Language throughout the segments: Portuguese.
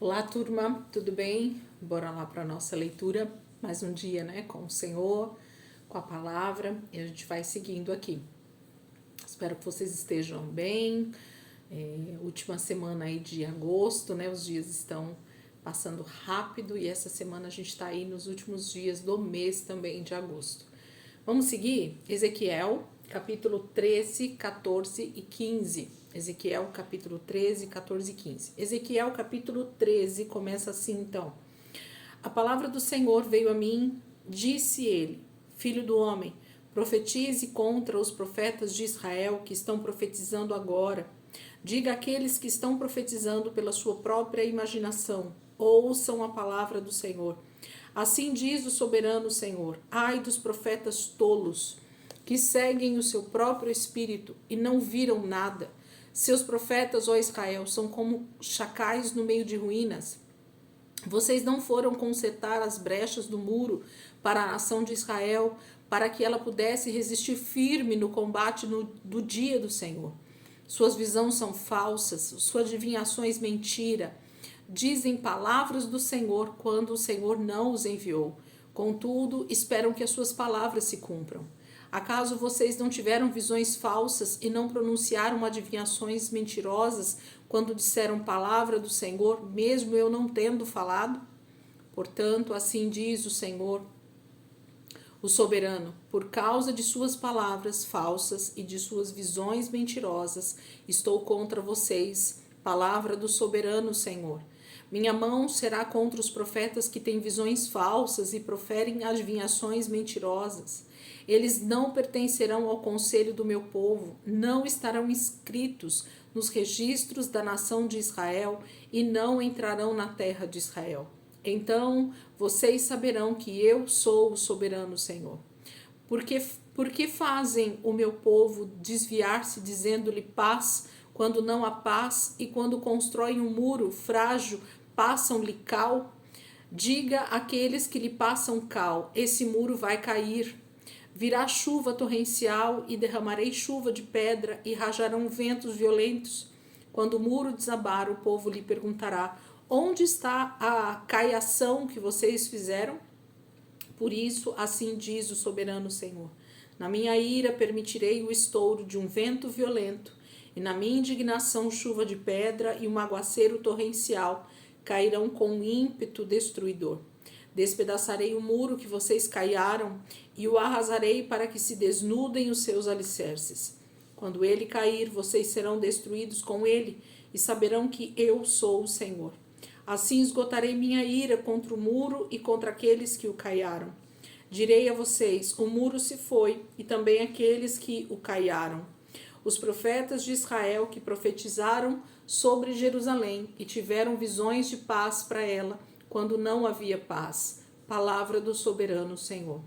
Olá, turma, tudo bem? Bora lá para a nossa leitura, mais um dia, né, com o Senhor, com a palavra, e a gente vai seguindo aqui. Espero que vocês estejam bem. Última semana aí de agosto, né, os dias estão passando rápido e essa semana a gente está aí nos últimos dias do mês também de agosto. Vamos seguir? Ezequiel, capítulo 13, 14 e 15. Ezequiel, capítulo 13, 14 e 15. Ezequiel, capítulo 13, começa assim então. A palavra do Senhor veio a mim, disse ele, filho do homem, profetize contra os profetas de Israel que estão profetizando agora. Diga àqueles que estão profetizando pela sua própria imaginação, ouçam a palavra do Senhor. Assim diz o soberano Senhor: ai dos profetas tolos, que seguem o seu próprio espírito e não viram nada. Seus profetas, ó Israel, são como chacais no meio de ruínas. Vocês não foram consertar as brechas do muro para a nação de Israel, para que ela pudesse resistir firme no combate do dia do Senhor. Suas visões são falsas, suas adivinhações mentira. Dizem palavras do Senhor quando o Senhor não os enviou. Contudo, esperam que as suas palavras se cumpram. Acaso vocês não tiveram visões falsas e não pronunciaram adivinhações mentirosas quando disseram palavra do Senhor, mesmo eu não tendo falado? Portanto, assim diz o Senhor, o soberano, por causa de suas palavras falsas e de suas visões mentirosas, estou contra vocês. Palavra do soberano Senhor. Minha mão será contra os profetas que têm visões falsas e proferem adivinhações mentirosas. Eles não pertencerão ao conselho do meu povo, não estarão inscritos nos registros da nação de Israel e não entrarão na terra de Israel. Então vocês saberão que eu sou o soberano Senhor. Porque fazem o meu povo desviar-se dizendo-lhe paz, quando não há paz, e quando constroem um muro frágil, passam-lhe cal? Diga àqueles que lhe passam cal, esse muro vai cair. Virá chuva torrencial e derramarei chuva de pedra e rajarão ventos violentos. Quando o muro desabar, o povo lhe perguntará: onde está a caiação que vocês fizeram? Por isso, assim diz o soberano Senhor: na minha ira permitirei o estouro de um vento violento, e na minha indignação chuva de pedra e um aguaceiro torrencial cairão com ímpeto destruidor. Despedaçarei o muro que vocês caiaram e o arrasarei para que se desnudem os seus alicerces. Quando ele cair, vocês serão destruídos com ele e saberão que eu sou o Senhor. Assim esgotarei minha ira contra o muro e contra aqueles que o caiaram. Direi a vocês: o muro se foi, e também aqueles que o caiaram. Os profetas de Israel que profetizaram sobre Jerusalém e tiveram visões de paz para ela, quando não havia paz. Palavra do soberano Senhor.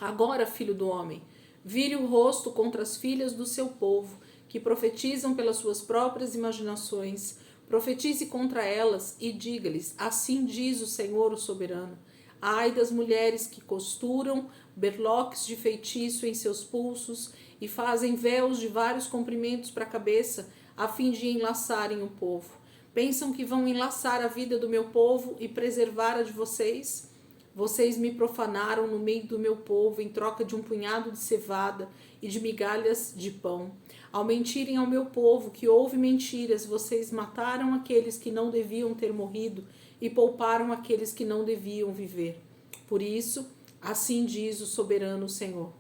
Agora, filho do homem, vire o rosto contra as filhas do seu povo, que profetizam pelas suas próprias imaginações. Profetize contra elas e diga-lhes: assim diz o Senhor, o soberano. Ai das mulheres que costuram berloques de feitiço em seus pulsos e fazem véus de vários comprimentos para a cabeça, a fim de enlaçarem o povo. Pensam que vão enlaçar a vida do meu povo e preservar a de vocês? Vocês me profanaram no meio do meu povo em troca de um punhado de cevada e de migalhas de pão. Ao mentirem ao meu povo que houve mentiras, vocês mataram aqueles que não deviam ter morrido e pouparam aqueles que não deviam viver. Por isso, assim diz o soberano Senhor: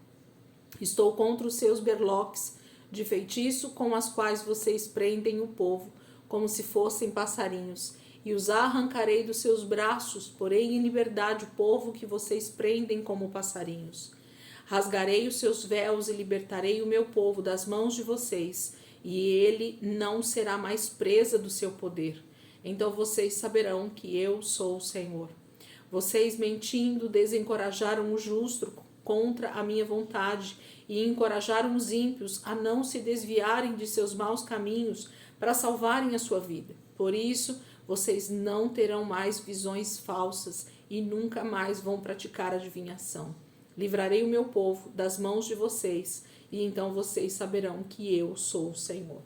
estou contra os seus berloques de feitiço com as quais vocês prendem o povo, como se fossem passarinhos, e os arrancarei dos seus braços, porém em liberdade o povo que vocês prendem como passarinhos. Rasgarei os seus véus e libertarei o meu povo das mãos de vocês, e ele não será mais presa do seu poder. Então vocês saberão que eu sou o Senhor. Vocês, mentindo, desencorajaram o justo contra a minha vontade e encorajaram os ímpios a não se desviarem de seus maus caminhos para salvarem a sua vida. Por isso, vocês não terão mais visões falsas e nunca mais vão praticar adivinhação. Livrarei o meu povo das mãos de vocês, e então vocês saberão que eu sou o Senhor.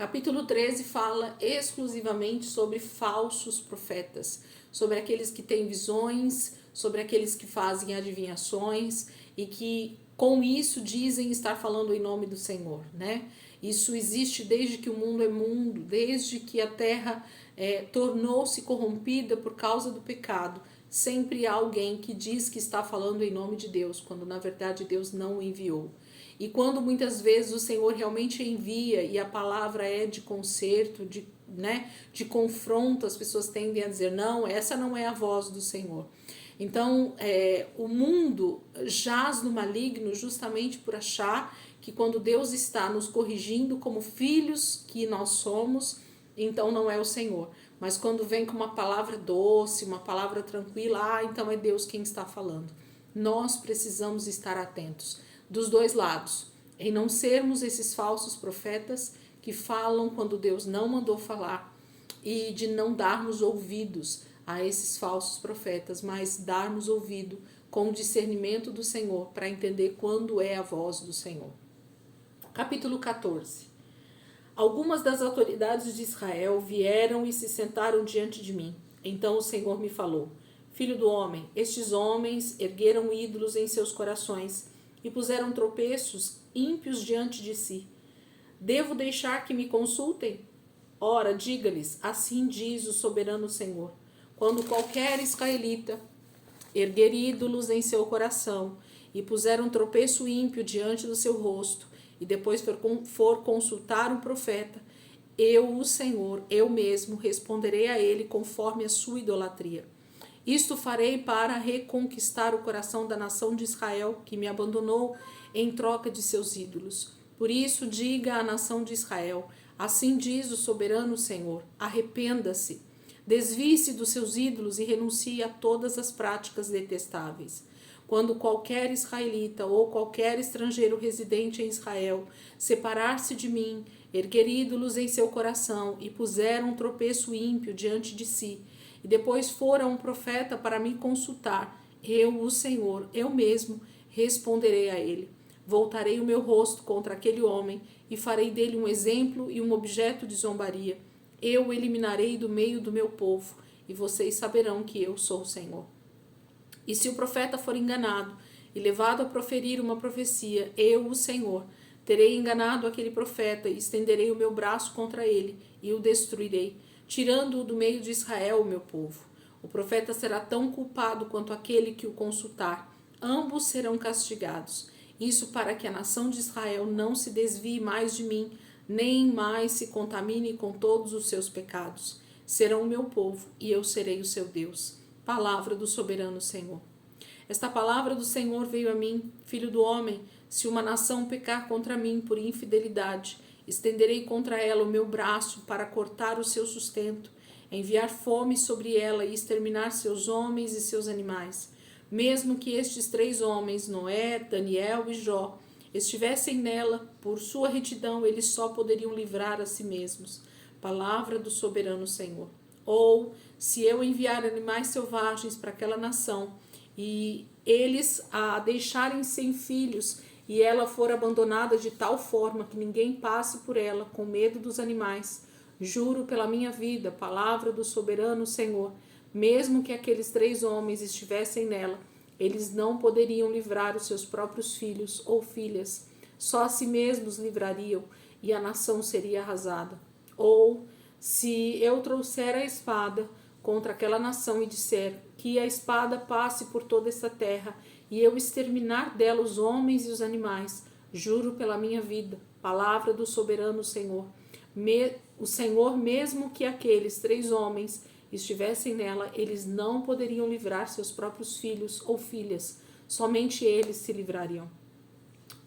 Capítulo 13 fala exclusivamente sobre falsos profetas, sobre aqueles que têm visões, sobre aqueles que fazem adivinhações e que com isso dizem estar falando em nome do Senhor, né? Isso existe desde que o mundo é mundo, desde que a terra tornou-se corrompida por causa do pecado. Sempre há alguém que diz que está falando em nome de Deus, quando na verdade Deus não o enviou. E quando muitas vezes o Senhor realmente envia e a palavra é de conserto, de confronto, as pessoas tendem a dizer, não, essa não é a voz do Senhor. Então, o mundo jaz no maligno justamente por achar que quando Deus está nos corrigindo como filhos que nós somos, então não é o Senhor. Mas quando vem com uma palavra doce, uma palavra tranquila, então é Deus quem está falando. Nós precisamos estar atentos dos dois lados, em não sermos esses falsos profetas que falam quando Deus não mandou falar e de não darmos ouvidos a esses falsos profetas, mas darmos ouvido com o discernimento do Senhor para entender quando é a voz do Senhor. Capítulo 14. Algumas das autoridades de Israel vieram e se sentaram diante de mim. Então o Senhor me falou: Filho do homem, estes homens ergueram ídolos em seus corações e puseram tropeços ímpios diante de si. Devo deixar que me consultem? Ora, diga-lhes, assim diz o soberano Senhor: quando qualquer israelita erguer ídolos em seu coração e puser um tropeço ímpio diante do seu rosto, e depois for consultar um profeta, eu, o Senhor, eu mesmo responderei a ele conforme a sua idolatria. Isto farei para reconquistar o coração da nação de Israel, que me abandonou em troca de seus ídolos. Por isso, diga à nação de Israel: assim diz o soberano Senhor: arrependa-se, desvie-se dos seus ídolos e renuncie a todas as práticas detestáveis. Quando qualquer israelita ou qualquer estrangeiro residente em Israel separar-se de mim, erguer ídolos em seu coração e puser um tropeço ímpio diante de si, e depois for a um profeta para me consultar, eu, o Senhor, eu mesmo, responderei a ele. Voltarei o meu rosto contra aquele homem e farei dele um exemplo e um objeto de zombaria. Eu o eliminarei do meio do meu povo, e vocês saberão que eu sou o Senhor. E se o profeta for enganado e levado a proferir uma profecia, eu, o Senhor, terei enganado aquele profeta e estenderei o meu braço contra ele e o destruirei, tirando-o do meio de Israel, o meu povo. O profeta será tão culpado quanto aquele que o consultar. Ambos serão castigados. Isso para que a nação de Israel não se desvie mais de mim, nem mais se contamine com todos os seus pecados. Serão o meu povo e eu serei o seu Deus. Palavra do soberano Senhor. Esta palavra do Senhor veio a mim, filho do homem. Se uma nação pecar contra mim por infidelidade, estenderei contra ela o meu braço para cortar o seu sustento, enviar fome sobre ela e exterminar seus homens e seus animais. Mesmo que estes 3 homens, Noé, Daniel e Jó, estivessem nela, por sua retidão eles só poderiam livrar a si mesmos. Palavra do soberano Senhor. Ou, se eu enviar animais selvagens para aquela nação, e eles a deixarem sem filhos, e ela for abandonada de tal forma que ninguém passe por ela com medo dos animais, juro pela minha vida, palavra do soberano Senhor, mesmo que aqueles 3 homens estivessem nela, eles não poderiam livrar os seus próprios filhos ou filhas, só a si mesmos livrariam, e a nação seria arrasada. Ou, se eu trouxer a espada contra aquela nação e disser que a espada passe por toda essa terra e eu exterminar dela os homens e os animais, juro pela minha vida, palavra do soberano Senhor, o Senhor, mesmo que aqueles 3 homens estivessem nela, eles não poderiam livrar seus próprios filhos ou filhas, somente eles se livrariam.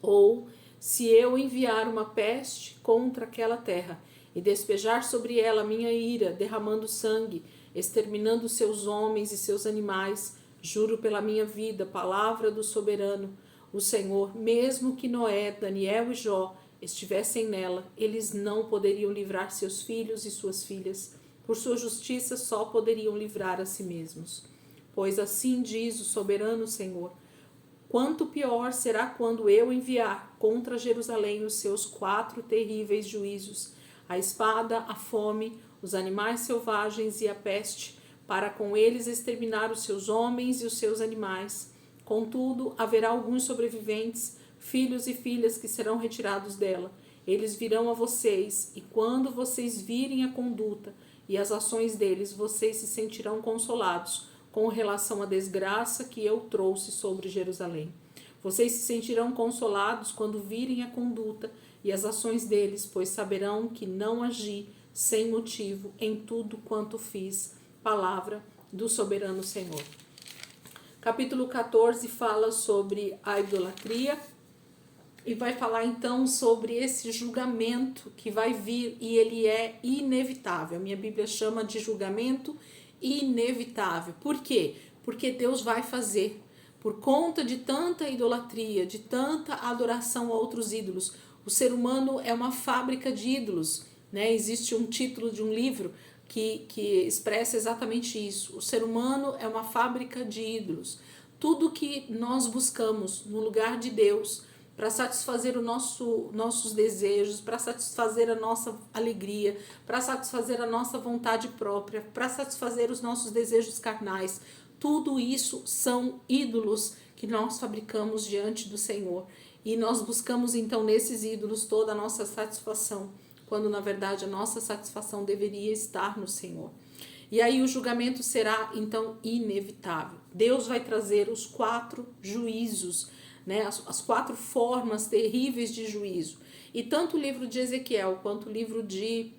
Ou, se eu enviar uma peste contra aquela terra e despejar sobre ela minha ira, derramando sangue, exterminando seus homens e seus animais, juro pela minha vida, palavra do soberano, o Senhor, mesmo que Noé, Daniel e Jó estivessem nela, eles não poderiam livrar seus filhos e suas filhas. Por sua justiça só poderiam livrar a si mesmos. Pois assim diz o soberano Senhor: quanto pior será quando eu enviar contra Jerusalém os seus 4 terríveis juízos. a espada, a fome, os animais selvagens e a peste, para com eles exterminar os seus homens e os seus animais. Contudo, haverá alguns sobreviventes, filhos e filhas que serão retirados dela. Eles virão a vocês, e quando vocês virem a conduta e as ações deles, vocês se sentirão consolados com relação à desgraça que eu trouxe sobre Jerusalém. Vocês se sentirão consolados quando virem a conduta e as ações deles, pois saberão que não agi sem motivo em tudo quanto fiz. Palavra do soberano Senhor. Capítulo 14 fala sobre a idolatria e vai falar então sobre esse julgamento que vai vir, e ele é inevitável. A minha Bíblia chama de julgamento inevitável. Por quê? Porque Deus vai fazer. Por conta de tanta idolatria, de tanta adoração a outros ídolos. O ser humano é uma fábrica de ídolos, né? Existe um título de um livro que expressa exatamente isso. O ser humano é uma fábrica de ídolos. Tudo que nós buscamos no lugar de Deus para satisfazer nossos desejos, para satisfazer a nossa alegria, para satisfazer a nossa vontade própria, para satisfazer os nossos desejos carnais, tudo isso são ídolos que nós fabricamos diante do Senhor. E nós buscamos então nesses ídolos toda a nossa satisfação, quando na verdade a nossa satisfação deveria estar no Senhor. E aí o julgamento será então inevitável. Deus vai trazer os 4 juízos, né, as 4 formas terríveis de juízo. E tanto o livro de Ezequiel quanto o livro de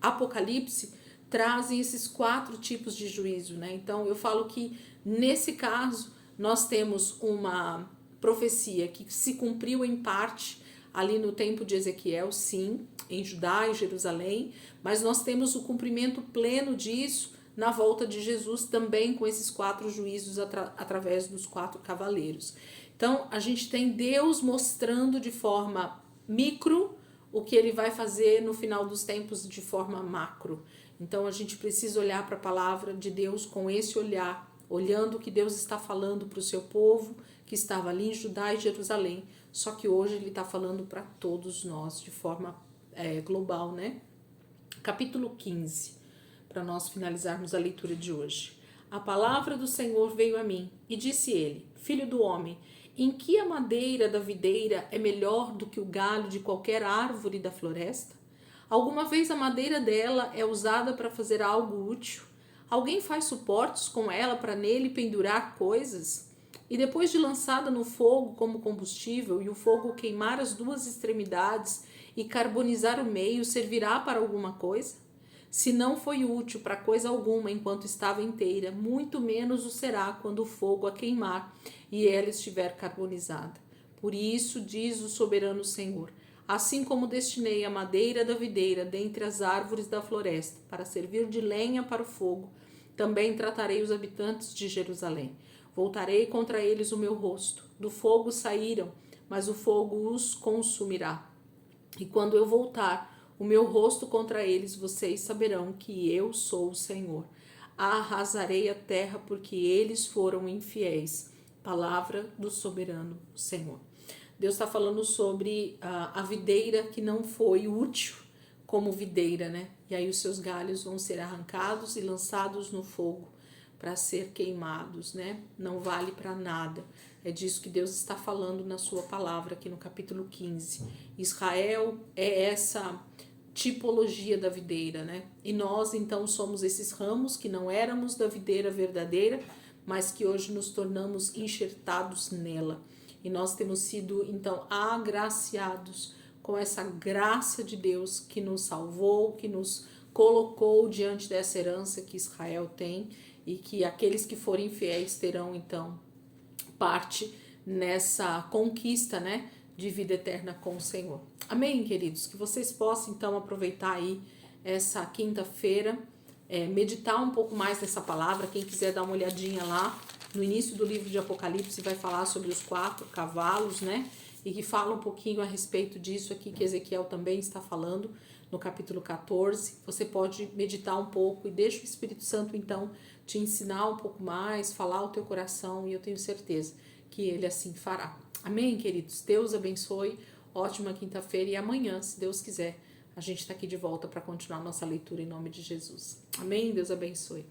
Apocalipse trazem esses 4 tipos de juízo, né? Então eu falo que nesse caso nós temos uma profecia que se cumpriu em parte ali no tempo de Ezequiel, sim, em Judá, em Jerusalém, mas nós temos o cumprimento pleno disso na volta de Jesus, também com esses 4 juízos através dos 4 cavaleiros. Então a gente tem Deus mostrando de forma micro o que ele vai fazer no final dos tempos de forma macro. Então a gente precisa olhar para a palavra de Deus com esse olhar, olhando o que Deus está falando para o seu povo que estava ali em Judá e Jerusalém, só que hoje ele está falando para todos nós de forma global, né? Capítulo 15, para nós finalizarmos a leitura de hoje. A palavra do Senhor veio a mim e disse ele: Filho do homem, em que a madeira da videira é melhor do que o galho de qualquer árvore da floresta? Alguma vez a madeira dela é usada para fazer algo útil? Alguém faz suportes com ela para nele pendurar coisas? E depois de lançada no fogo como combustível, e o fogo queimar as 2 extremidades e carbonizar o meio, servirá para alguma coisa? Se não foi útil para coisa alguma enquanto estava inteira, muito menos o será quando o fogo a queimar e ela estiver carbonizada. Por isso, diz o soberano Senhor: assim como destinei a madeira da videira dentre as árvores da floresta para servir de lenha para o fogo, também tratarei os habitantes de Jerusalém. Voltarei contra eles o meu rosto. Do fogo saíram, mas o fogo os consumirá. E quando eu voltar o meu rosto contra eles, vocês saberão que eu sou o Senhor. Arrasarei a terra porque eles foram infiéis. Palavra do soberano Senhor. Deus está falando sobre a videira que não foi útil como videira, né? E aí os seus galhos vão ser arrancados e lançados no fogo para ser queimados, né? Não vale para nada. É disso que Deus está falando na sua palavra aqui no capítulo 15. Israel é essa tipologia da videira, né? E nós então somos esses ramos que não éramos da videira verdadeira, mas que hoje nos tornamos enxertados nela. E nós temos sido então agraciados com essa graça de Deus que nos salvou, que nos colocou diante dessa herança que Israel tem, e que aqueles que forem fiéis terão então parte nessa conquista, né, de vida eterna com o Senhor. Amém, queridos? Que vocês possam então aproveitar aí essa quinta-feira, meditar um pouco mais nessa palavra. Quem quiser dar uma olhadinha lá no início do livro de Apocalipse, vai falar sobre os 4 cavalos, né? E que fala um pouquinho a respeito disso aqui que Ezequiel também está falando no capítulo 14. Você pode meditar um pouco e deixa o Espírito Santo então te ensinar um pouco mais, falar o teu coração, e eu tenho certeza que ele assim fará. Amém, queridos? Deus abençoe. ótima quinta-feira e amanhã, se Deus quiser, a gente está aqui de volta para continuar nossa leitura em nome de Jesus. Amém? Deus abençoe.